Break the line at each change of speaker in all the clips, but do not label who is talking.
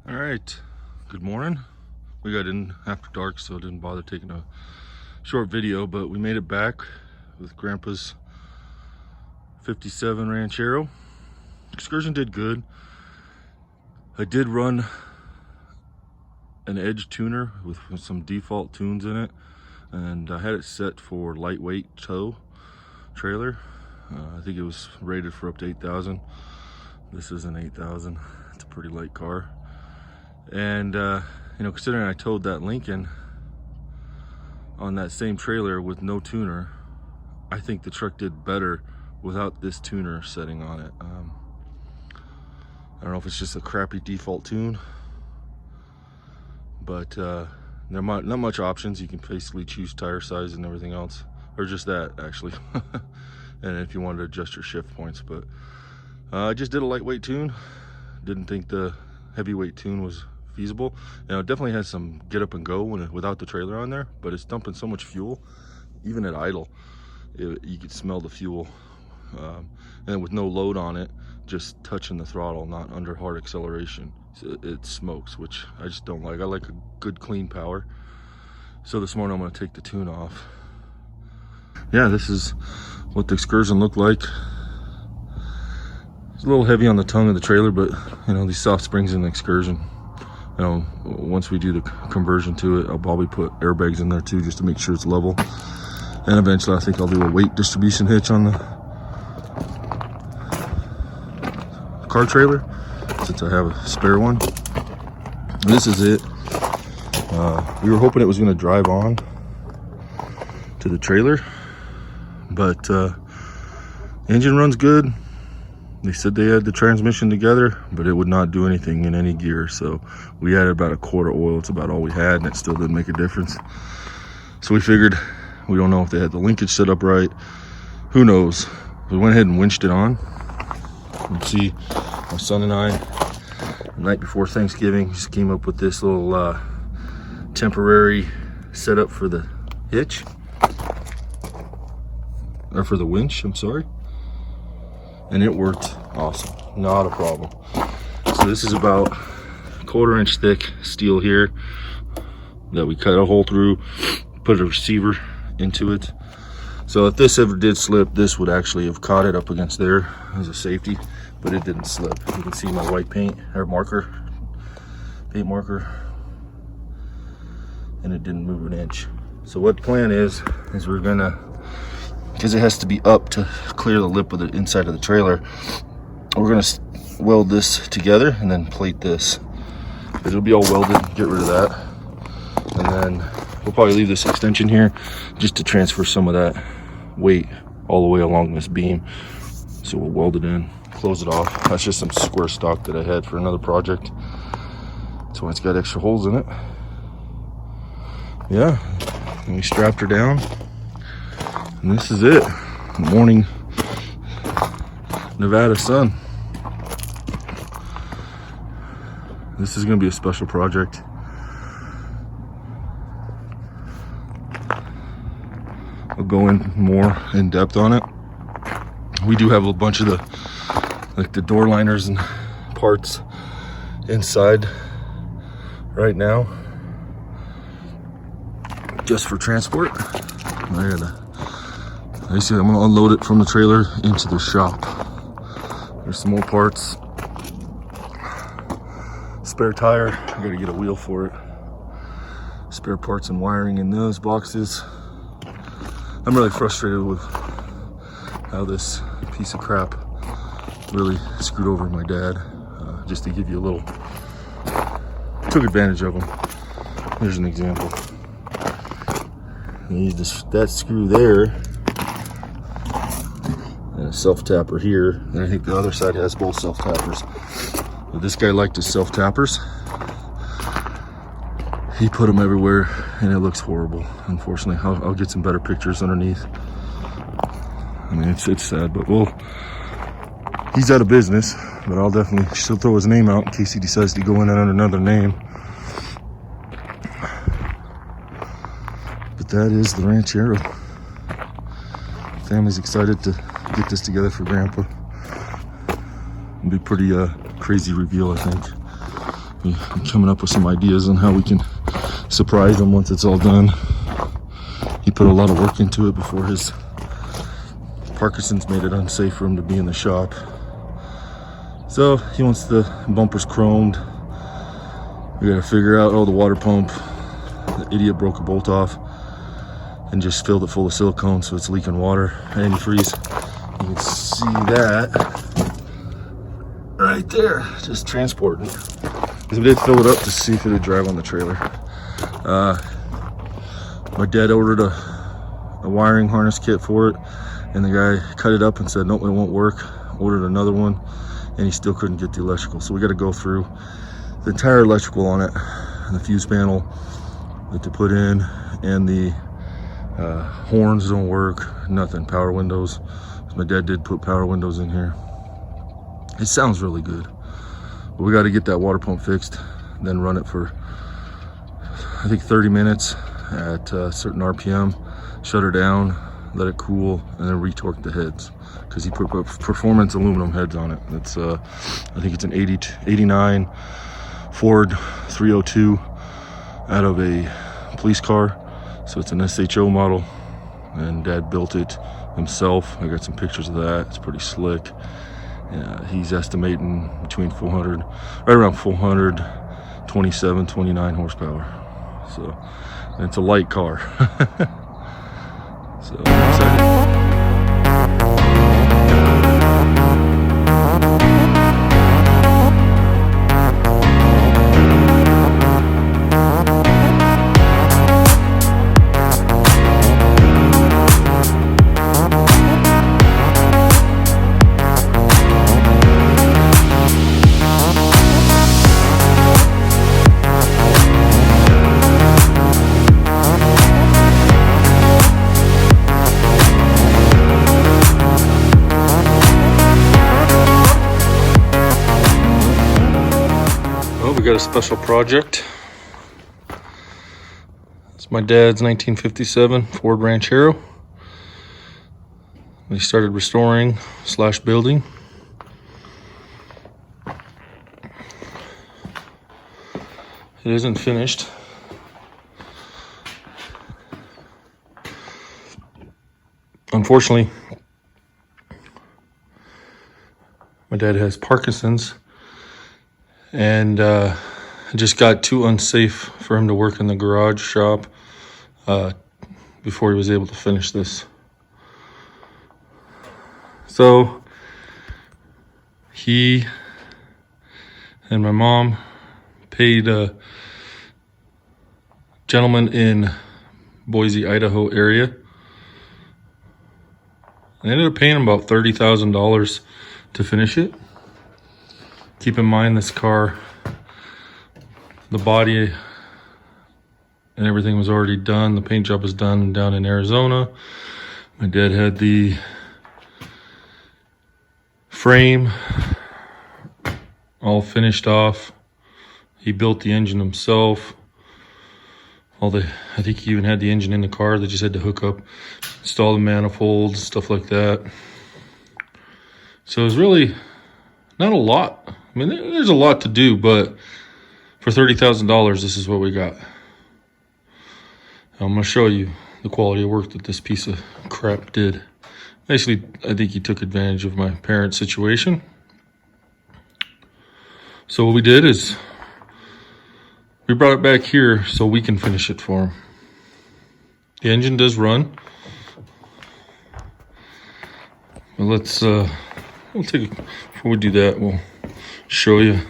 All right, good morning. We got in after dark, so I didn't bother taking a short video, but we made it back with Grandpa's 57 Ranchero. Excursion did good. I did run an edge tuner with some default tunes in it, and I had it set for lightweight tow trailer. I think it was rated for up to 8,000. This is an 8,000. It's a pretty light car. And you know, considering I towed that Lincoln on that same trailer with no tuner, I think the truck did better without this tuner setting on it. I don't know if it's just a crappy default tune, but there are not much options. You can basically choose tire size and everything else, or just that actually. And if you wanted to adjust your shift points, but I just did a lightweight tune. Didn't think the heavyweight tune was feasible. Now it definitely has some get up and go without the trailer on there, but it's dumping so much fuel, even at idle, you could smell the fuel. And with no load on it, just touching the throttle, not under hard acceleration, it smokes, which I just don't like. I like a good clean power. So this morning I'm going to take the tune off. Yeah, this is what the Excursion looked like. It's a little heavy on the tongue of the trailer, but you know, these soft springs in the Excursion, you know, once we do the conversion to it, I'll probably put airbags in there too, just to make sure it's level. And eventually I think I'll do a weight distribution hitch on the car trailer, since I have a spare one. And this is it. We were hoping it was going to drive on to the trailer, but the engine runs good. They said they had the transmission together, but it would not do anything in any gear. So we added about a quart of oil. It's about all we had, and it still didn't make a difference. So we figured, we don't know if they had the linkage set up right. Who knows? We went ahead and winched it on. You can see my son and I, the night before Thanksgiving, just came up with this little temporary setup for the hitch, or for the winch, I'm sorry. And it worked awesome, not a problem. So this is about a 1/4 inch thick steel here that we cut a hole through, put a receiver into it. So if this ever did slip, this would actually have caught it up against there as a safety, but it didn't slip. You can see my white paint or paint marker, and it didn't move an inch. So what the plan is we're gonna, because it has to be up to clear the lip of the inside of the trailer, we're gonna weld this together and then plate this. It'll be all welded, get rid of that. And then we'll probably leave this extension here just to transfer some of that weight all the way along this beam. So we'll weld it in, close it off. That's just some square stock that I had for another project. So it's got extra holes in it. Yeah, and we strapped her down. And this is it. Morning Nevada sun. This is going to be a special project. I'll go in more in depth on it. We do have a bunch of the door liners and parts inside right now, just for transport. Basically, I'm gonna unload it from the trailer into the shop. There's some more parts. Spare tire, I gotta get a wheel for it. Spare parts and wiring in those boxes. I'm really frustrated with how this piece of crap really screwed over my dad. Just to give you a little, took advantage of him. Here's an example. He used that screw there, and a self-tapper here, and I think the other side has both self-tappers. But this guy liked his self-tappers. He put them everywhere, and it looks horrible. Unfortunately, I'll get some better pictures underneath. I mean, it's sad, but he's out of business. But I'll definitely still throw his name out in case he decides to go in under another name. But that is the Ranchero. Family's excited to get this together for Grandpa. It'll be pretty crazy reveal, I think. I'm coming up with some ideas on how we can surprise him once it's all done. He put a lot of work into it before his Parkinson's made it unsafe for him to be in the shop. So he wants the bumpers chromed. We gotta figure out, oh, the water pump. The idiot broke a bolt off and just filled it full of silicone, so it's leaking water. Antifreeze. You can see that right there, just transporting. Because we did fill it up to see if it would drive on the trailer. My dad ordered a wiring harness kit for it, and the guy cut it up and said, nope, it won't work. Ordered another one, and he still couldn't get the electrical. So we got to go through the entire electrical on it, and the fuse panel that to put in, and the horns don't work, nothing. Power windows. My dad did put power windows in here. It sounds really good, but we got to get that water pump fixed, then run it for, I think, 30 minutes at a certain RPM, shut her down, let it cool, and then retorque the heads, because he put performance aluminum heads on it. It's I think it's an 89 Ford 302 out of a police car, so it's an SHO model, and Dad built it himself. I got some pictures of that. It's pretty slick. He's estimating between 400, right around 427, 29 horsepower. So, and it's a light car. So I'm excited. Got a special project. It's my dad's 1957 Ford Ranchero. They started restoring / building. It isn't finished. Unfortunately, my dad has Parkinson's, and it just got too unsafe for him to work in the garage shop before he was able to finish this. So he and my mom paid a gentleman in Boise, Idaho area. I ended up paying him about $30,000 to finish it. Keep in mind, this car, the body and everything was already done. The paint job was done down in Arizona. My dad had the frame all finished off. He built the engine himself. I think he even had the engine in the car. They just had to hook up, install the manifolds, stuff like that. So it was really not a lot. I mean, there's a lot to do, but for $30,000, this is what we got. I'm going to show you the quality of work that this piece of crap did. Basically, I think he took advantage of my parents' situation. So what we did is we brought it back here so we can finish it for him. The engine does run. But let's, we'll take, before we do that, we'll show you. You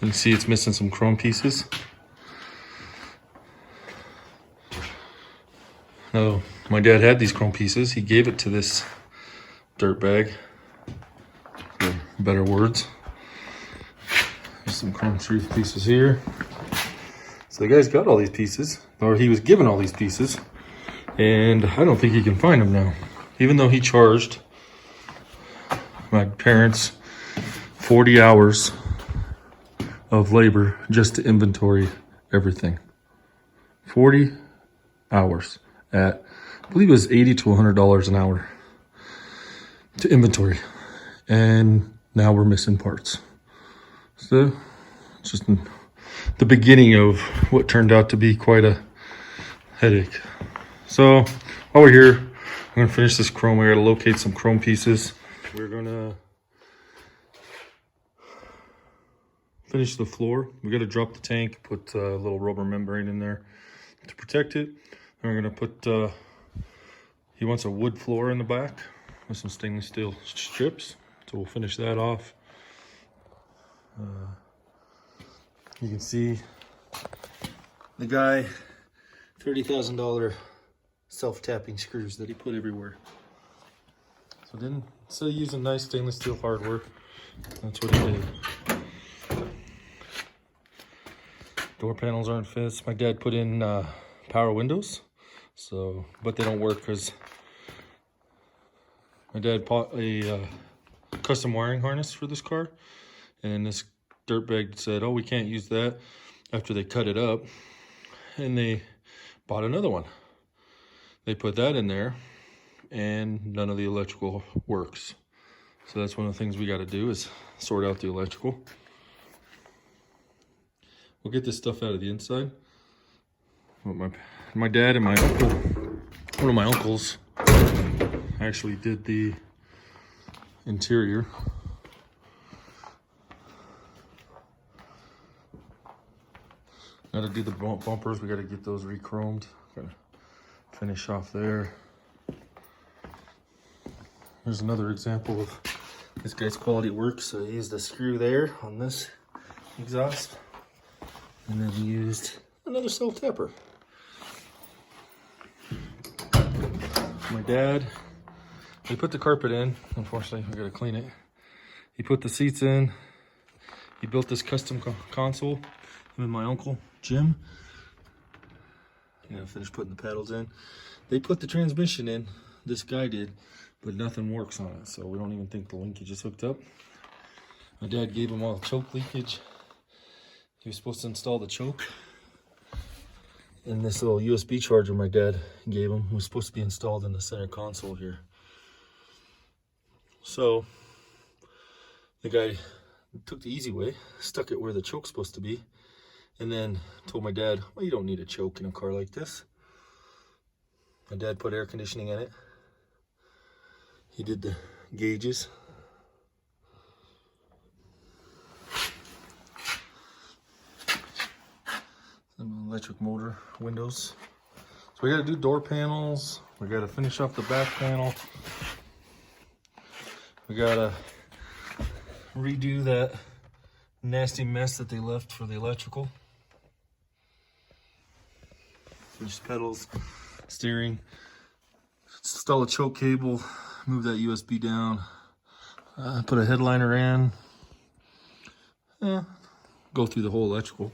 can see it's missing some chrome pieces. Now, my dad had these chrome pieces. He gave it to this dirtbag, for better words. There's some chrome sheath pieces here. So the guy's got all these pieces, or he was given all these pieces, and I don't think he can find them now. Even though he charged my parents 40 hours of labor just to inventory everything. 40 hours at, I believe it was $80 to $100 an hour to inventory. And now we're missing parts. So it's just the beginning of what turned out to be quite a headache. So while we're here, I'm gonna finish this chrome. I gotta locate some chrome pieces. We're gonna finish the floor. We gotta drop the tank, put a little rubber membrane in there to protect it. And we're gonna put, he wants a wood floor in the back with some stainless steel strips. So we'll finish that off. You can see the guy, $30,000 self-tapping screws that he put everywhere. So then, instead of using nice stainless steel hardware, that's what he did. Door panels aren't fixed. My dad put in power windows, so but they don't work because my dad bought a custom wiring harness for this car, and this dirtbag said, "Oh, we can't use that," after they cut it up, and they bought another one. They put that in there, and none of the electrical works. So that's one of the things we got to do is sort out the electrical. We'll get this stuff out of the inside. My dad and my uncle, one of my uncles, actually did the interior. Gotta do the bumpers. We gotta get those re-chromed. Gotta finish off there. Here's another example of this guy's quality work. So he used a screw there on this exhaust, and then he used another self-tapper. My dad, he put the carpet in. Unfortunately, we gotta clean it. He put the seats in. He built this custom console. Him and my uncle, Jim. Finished putting the pedals in. They put the transmission in. This guy did, but nothing works on it. So we don't even think the linkage is hooked up. My dad gave him all the choke leakage. He was supposed to install the choke. And this little USB charger my dad gave him was supposed to be installed in the center console here. So the guy took the easy way, stuck it where the choke's supposed to be, and then told my dad, "Well, you don't need a choke in a car like this." My dad put air conditioning in it. He did the gauges. Some electric motor windows. So we gotta do door panels. We gotta finish off the back panel. We gotta redo that nasty mess that they left for the electrical. Finish pedals, steering, install a choke cable, move that USB down, put a headliner in, go through the whole electrical.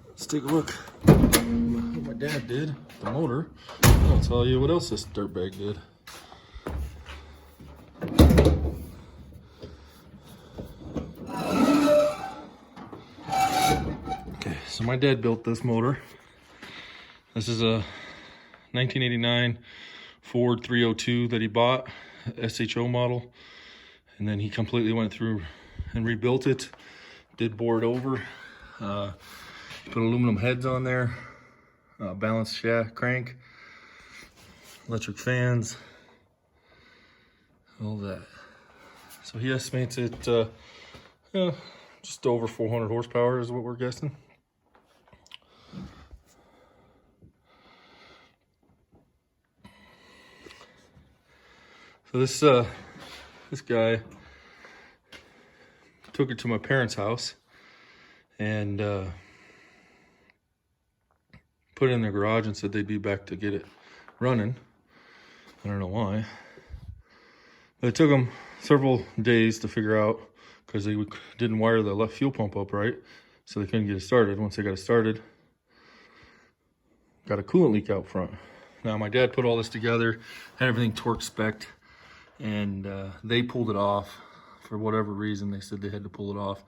Let's take a look at what my dad did, the motor. I'll tell you what else this dirtbag did. Okay, so my dad built this motor. This is a 1989 Ford 302 that he bought, SHO model. And then he completely went through and rebuilt it, did board over, put aluminum heads on there, balanced shaft crank, electric fans, all that. So he estimates it just over 400 horsepower is what we're guessing. So this guy took it to my parents' house and put it in their garage and said they'd be back to get it running. I don't know why. But it took them several days to figure out because they didn't wire the left fuel pump up right, so they couldn't get it started. Once they got it started, got a coolant leak out front. Now my dad put all this together, had everything torque spec'd, and they pulled it off for whatever reason. They said they had to pull it off.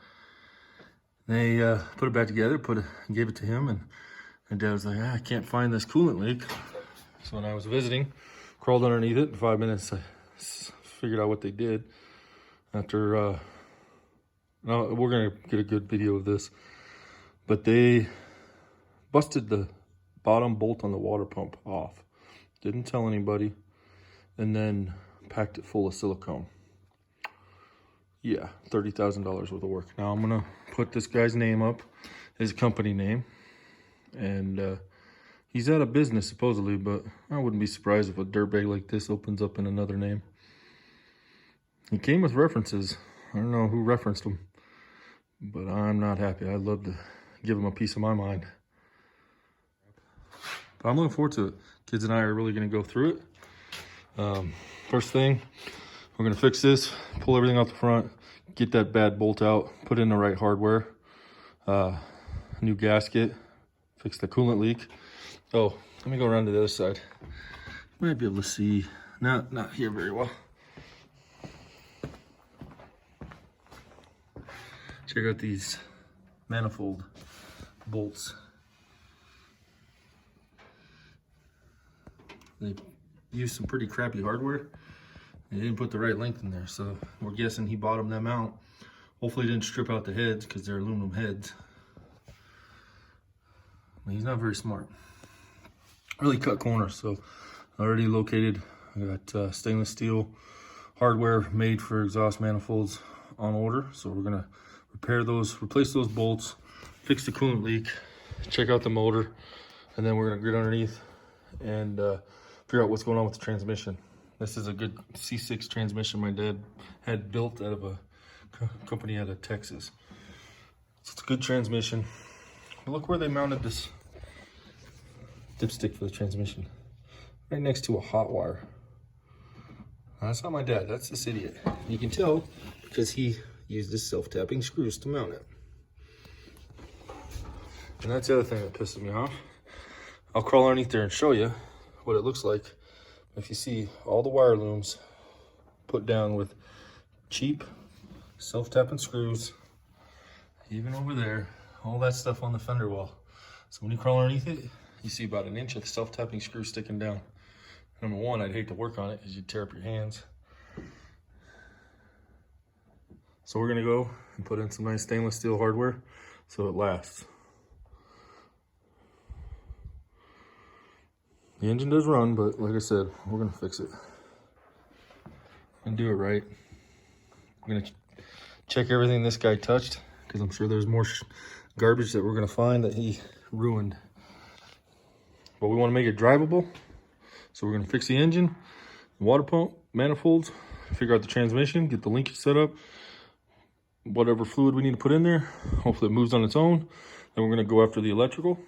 They put it back together, gave it to him, and Dad was like, I can't find this coolant leak. So when I was visiting, crawled underneath it in 5 minutes. I figured out what they did. after, no, we're gonna get a good video of this, but they busted the bottom bolt on the water pump off. Didn't tell anybody, and then packed it full of silicone. Yeah, $30,000 worth of work. Now I'm gonna put this guy's name up, his company name, and he's out of business supposedly, but I wouldn't be surprised if a dirtbag like this opens up in another name. He came with references. I don't know who referenced him, but I'm not happy. I'd love to give him a piece of my mind. But I'm looking forward to it. Kids and I are really gonna go through it. First thing, we're gonna fix this, pull everything out the front, get that bad bolt out, put in the right hardware, new gasket, fix the coolant leak. Oh, let me go around to the other side. You might be able to see, not here very well. Check out these manifold bolts. They used some pretty crappy hardware. They didn't put the right length in there, so we're guessing he bottomed them out. Hopefully he didn't strip out the heads because they're aluminum heads. But he's not very smart. Really cut corners, so already located. I got stainless steel hardware made for exhaust manifolds on order. So we're gonna repair those, replace those bolts, fix the coolant leak, check out the motor, and then we're gonna get underneath and figure out what's going on with the transmission. This is a good C6 transmission my dad had built out of a company out of Texas. So it's a good transmission. But look where they mounted this dipstick for the transmission. Right next to a hot wire. Now, that's not my dad, that's this idiot. You can tell because he used his self-tapping screws to mount it. And that's the other thing that pisses me off. I'll crawl underneath there and show you what it looks like. If you see all the wire looms put down with cheap self-tapping screws, even over there, all that stuff on the fender wall. So when you crawl underneath it, you see about an inch of the self-tapping screw sticking down. Number one, I'd hate to work on it because you'd tear up your hands. So we're gonna go and put in some nice stainless steel hardware so it lasts. The engine does run, but like I said, we're gonna fix it and do it right. I'm gonna check everything this guy touched because I'm sure there's more garbage that we're gonna find that he ruined. But we want to make it drivable, so we're gonna fix the engine, the water pump, manifolds, figure out the transmission, get the linkage set up, whatever fluid we need to put in there. Hopefully it moves on its own. Then we're gonna go after the electrical.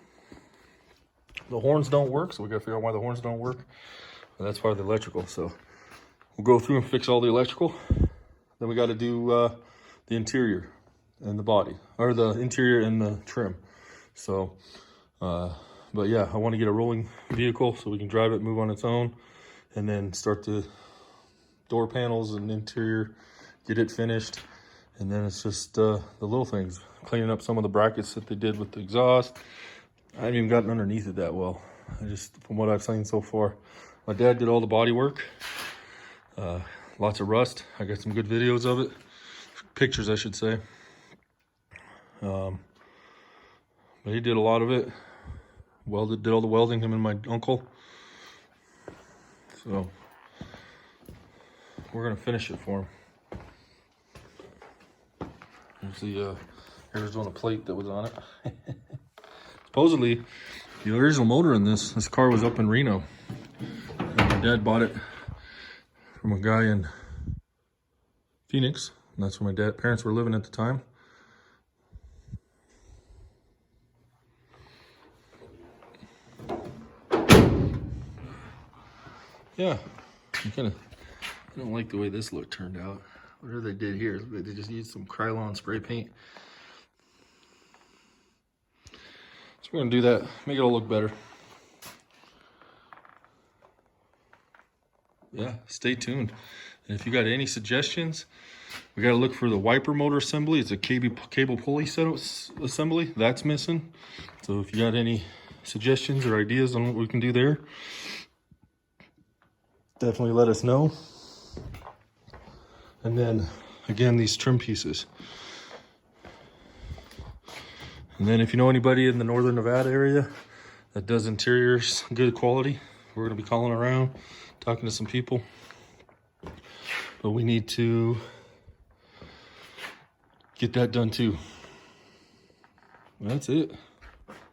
The horns don't work, so we gotta figure out why the horns don't work. And that's part of the electrical. So we'll go through and fix all the electrical. Then we gotta do the interior and the body, or the interior and the trim. So, but yeah, I wanna get a rolling vehicle so we can drive it, move on its own, and then start the door panels and interior, get it finished. And then it's just the little things, cleaning up some of the brackets that they did with the exhaust. I haven't even gotten underneath it that well. I just, from what I've seen so far, my dad did all the body work. Lots of rust. I got some good videos of it. Pictures, I should say. But he did a lot of it. Did all the welding, him and my uncle. So we're gonna finish it for him. Here's the Arizona plate that was on it. Supposedly, the original motor in this car was up in Reno. And my dad bought it from a guy in Phoenix. And that's where my parents were living at the time. Yeah, I don't like the way this look turned out. Whatever they did here, they just used some Krylon spray paint. So we're gonna do that, make it all look better. Yeah, stay tuned. And if you got any suggestions, we gotta look for the wiper motor assembly. It's a cable pulley assembly, that's missing. So if you got any suggestions or ideas on what we can do there, definitely let us know. And then again, these trim pieces. And then if you know anybody in the northern Nevada area that does interiors good quality, we're gonna be calling around, talking to some people. But we need to get that done too. That's it.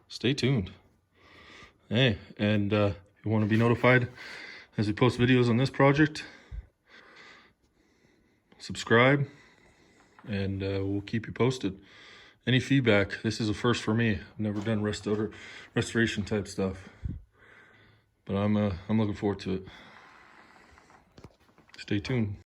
Stay tuned. Hey, and if you want to be notified as we post videos on this project, subscribe, and we'll keep you posted. Any feedback, this is a first for me. I've never done restoration type stuff, but I'm looking forward to it. Stay tuned.